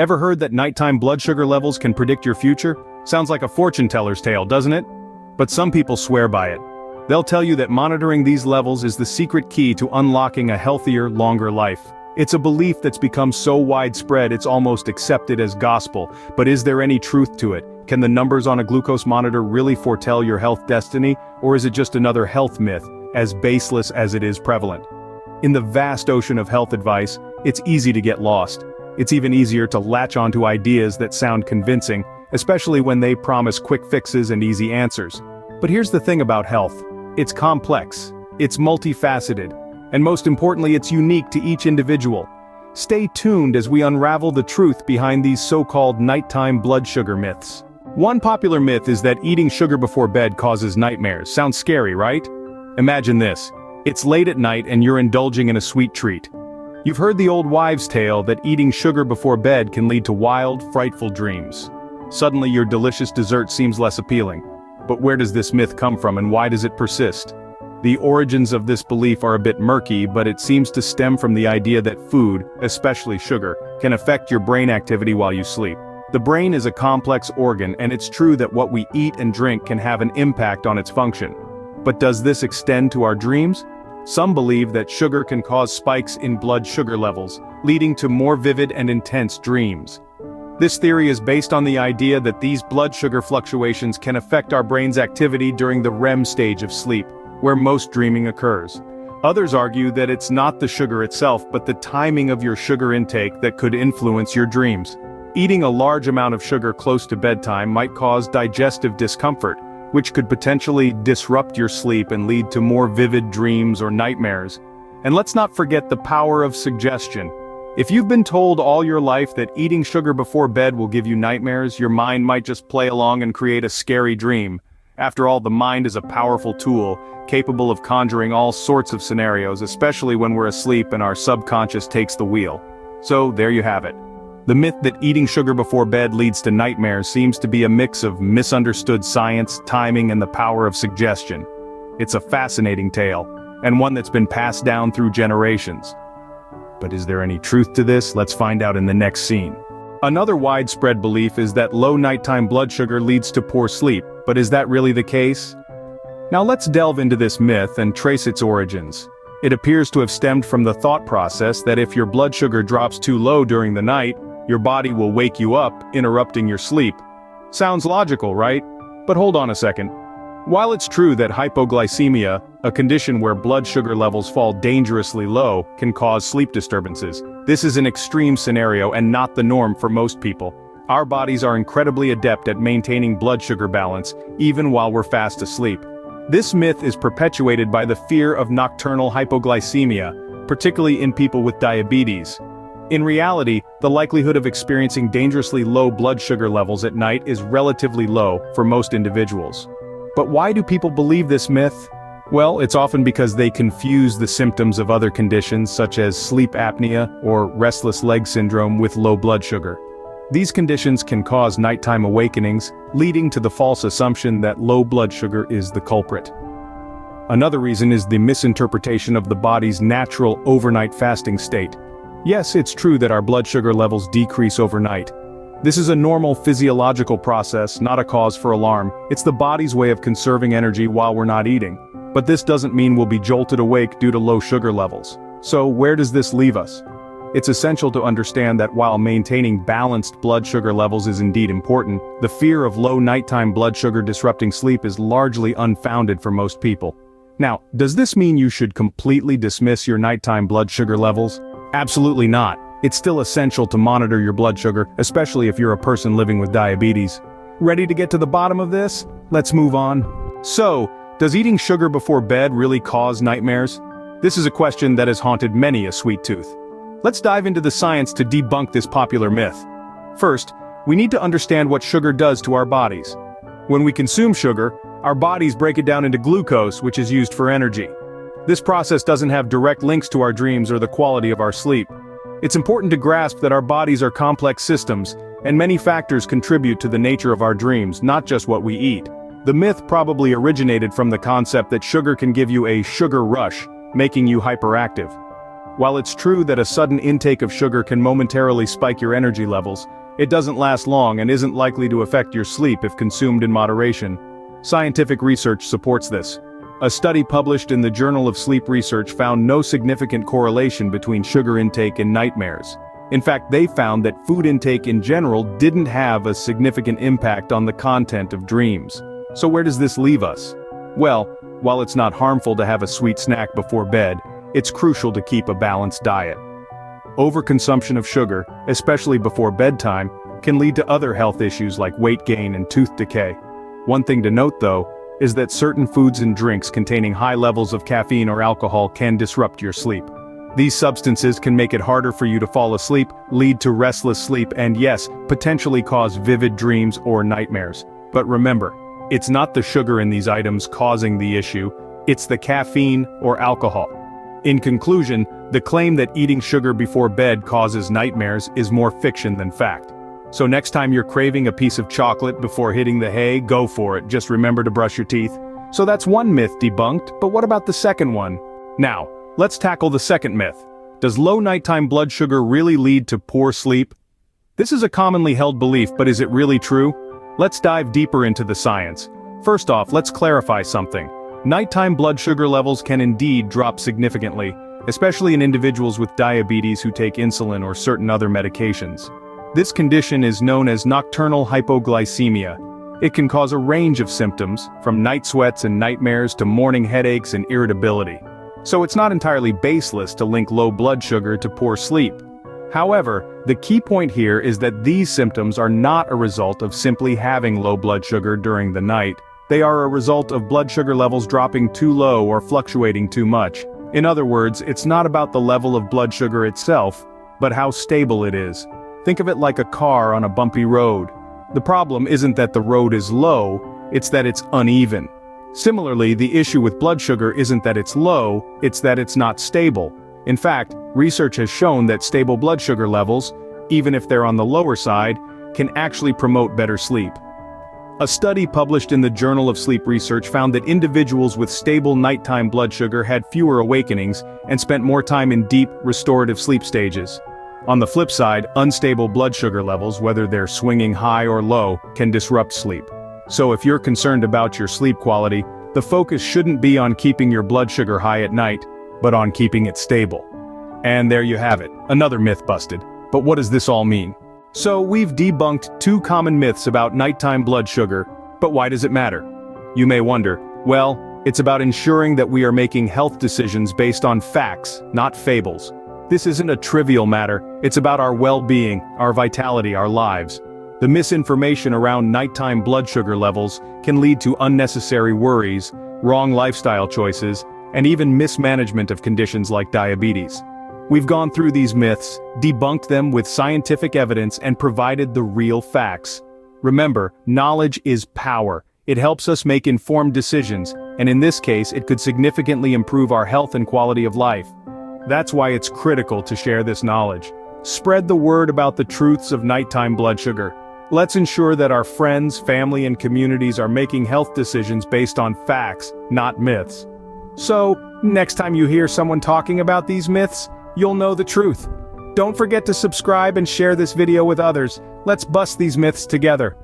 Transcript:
Ever heard that nighttime blood sugar levels can predict your future? Sounds like a fortune teller's tale, doesn't it? But some people swear by it. They'll tell you that monitoring these levels is the secret key to unlocking a healthier, longer life. It's a belief that's become so widespread it's almost accepted as gospel, but is there any truth to it? Can the numbers on a glucose monitor really foretell your health destiny, or is it just another health myth, as baseless as it is prevalent? In the vast ocean of health advice, it's easy to get lost. It's even easier to latch onto ideas that sound convincing, especially when they promise quick fixes and easy answers. But here's the thing about health. It's complex, it's multifaceted, and most importantly it's unique to each individual. Stay tuned as we unravel the truth behind these so-called nighttime blood sugar myths. One popular myth is that eating sugar before bed causes nightmares. Sounds scary, right? Imagine this. It's late at night and you're indulging in a sweet treat. You've heard the old wives' tale that eating sugar before bed can lead to wild, frightful dreams. Suddenly your delicious dessert seems less appealing. But where does this myth come from and why does it persist? The origins of this belief are a bit murky, but it seems to stem from the idea that food, especially sugar, can affect your brain activity while you sleep. The brain is a complex organ, and it's true that what we eat and drink can have an impact on its function. But does this extend to our dreams? Some believe that sugar can cause spikes in blood sugar levels, leading to more vivid and intense dreams. This theory is based on the idea that these blood sugar fluctuations can affect our brain's activity during the REM stage of sleep, where most dreaming occurs. Others argue that it's not the sugar itself but the timing of your sugar intake that could influence your dreams. Eating a large amount of sugar close to bedtime might cause digestive discomfort, which could potentially disrupt your sleep and lead to more vivid dreams or nightmares. And let's not forget the power of suggestion. If you've been told all your life that eating sugar before bed will give you nightmares, your mind might just play along and create a scary dream. After all, the mind is a powerful tool, capable of conjuring all sorts of scenarios, especially when we're asleep and our subconscious takes the wheel. So, there you have it. The myth that eating sugar before bed leads to nightmares seems to be a mix of misunderstood science, timing, and the power of suggestion. It's a fascinating tale, and one that's been passed down through generations. But is there any truth to this? Let's find out in the next scene. Another widespread belief is that low nighttime blood sugar leads to poor sleep, but is that really the case? Now let's delve into this myth and trace its origins. It appears to have stemmed from the thought process that if your blood sugar drops too low during the night, your body will wake you up, interrupting your sleep. Sounds logical, right? But hold on a second. While it's true that hypoglycemia, a condition where blood sugar levels fall dangerously low, can cause sleep disturbances, this is an extreme scenario and not the norm for most people. Our bodies are incredibly adept at maintaining blood sugar balance, even while we're fast asleep. This myth is perpetuated by the fear of nocturnal hypoglycemia, particularly in people with diabetes. In reality, the likelihood of experiencing dangerously low blood sugar levels at night is relatively low for most individuals. But why do people believe this myth? Well, it's often because they confuse the symptoms of other conditions such as sleep apnea or restless leg syndrome with low blood sugar. These conditions can cause nighttime awakenings, leading to the false assumption that low blood sugar is the culprit. Another reason is the misinterpretation of the body's natural overnight fasting state. Yes, it's true that our blood sugar levels decrease overnight. This is a normal physiological process, not a cause for alarm. It's the body's way of conserving energy while we're not eating. But this doesn't mean we'll be jolted awake due to low sugar levels. So where does this leave us? It's essential to understand that while maintaining balanced blood sugar levels is indeed important, the fear of low nighttime blood sugar disrupting sleep is largely unfounded for most people. Now, does this mean you should completely dismiss your nighttime blood sugar levels? Absolutely not. It's still essential to monitor your blood sugar, especially if you're a person living with diabetes. Ready to get to the bottom of this? Let's move on. So, does eating sugar before bed really cause nightmares? This is a question that has haunted many a sweet tooth. Let's dive into the science to debunk this popular myth. First, we need to understand what sugar does to our bodies. When we consume sugar, our bodies break it down into glucose, which is used for energy. This process doesn't have direct links to our dreams or the quality of our sleep. It's important to grasp that our bodies are complex systems, and many factors contribute to the nature of our dreams, not just what we eat. The myth probably originated from the concept that sugar can give you a sugar rush, making you hyperactive. While it's true that a sudden intake of sugar can momentarily spike your energy levels, it doesn't last long and isn't likely to affect your sleep if consumed in moderation. Scientific research supports this. A study published in the Journal of Sleep Research found no significant correlation between sugar intake and nightmares. In fact, they found that food intake in general didn't have a significant impact on the content of dreams. So where does this leave us? Well, while it's not harmful to have a sweet snack before bed, it's crucial to keep a balanced diet. Overconsumption of sugar, especially before bedtime, can lead to other health issues like weight gain and tooth decay. One thing to note though, is that certain foods and drinks containing high levels of caffeine or alcohol can disrupt your sleep. These substances can make it harder for you to fall asleep, lead to restless sleep, and yes, potentially cause vivid dreams or nightmares. But remember, it's not the sugar in these items causing the issue, it's the caffeine or alcohol. In conclusion, the claim that eating sugar before bed causes nightmares is more fiction than fact. So next time you're craving a piece of chocolate before hitting the hay, go for it, just remember to brush your teeth. So that's one myth debunked, but what about the second one? Now, let's tackle the second myth. Does low nighttime blood sugar really lead to poor sleep? This is a commonly held belief, but is it really true? Let's dive deeper into the science. First off, let's clarify something. Nighttime blood sugar levels can indeed drop significantly, especially in individuals with diabetes who take insulin or certain other medications. This condition is known as nocturnal hypoglycemia. It can cause a range of symptoms, from night sweats and nightmares to morning headaches and irritability. So it's not entirely baseless to link low blood sugar to poor sleep. However, the key point here is that these symptoms are not a result of simply having low blood sugar during the night. They are a result of blood sugar levels dropping too low or fluctuating too much. In other words, it's not about the level of blood sugar itself, but how stable it is. Think of it like a car on a bumpy road. The problem isn't that the road is low, it's that it's uneven. Similarly, the issue with blood sugar isn't that it's low, it's that it's not stable. In fact, research has shown that stable blood sugar levels, even if they're on the lower side, can actually promote better sleep. A study published in the Journal of Sleep Research found that individuals with stable nighttime blood sugar had fewer awakenings and spent more time in deep, restorative sleep stages. On the flip side, unstable blood sugar levels, whether they're swinging high or low, can disrupt sleep. So if you're concerned about your sleep quality, the focus shouldn't be on keeping your blood sugar high at night, but on keeping it stable. And there you have it, another myth busted. But what does this all mean? So we've debunked two common myths about nighttime blood sugar, but why does it matter? You may wonder, well, it's about ensuring that we are making health decisions based on facts, not fables. This isn't a trivial matter, it's about our well-being, our vitality, our lives. The misinformation around nighttime blood sugar levels can lead to unnecessary worries, wrong lifestyle choices, and even mismanagement of conditions like diabetes. We've gone through these myths, debunked them with scientific evidence, and provided the real facts. Remember, knowledge is power. It helps us make informed decisions, and in this case, it could significantly improve our health and quality of life. That's why it's critical to share this knowledge. Spread the word about the truths of nighttime blood sugar. Let's ensure that our friends, family, and communities are making health decisions based on facts, not myths. So, next time you hear someone talking about these myths, you'll know the truth. Don't forget to subscribe and share this video with others. Let's bust these myths together.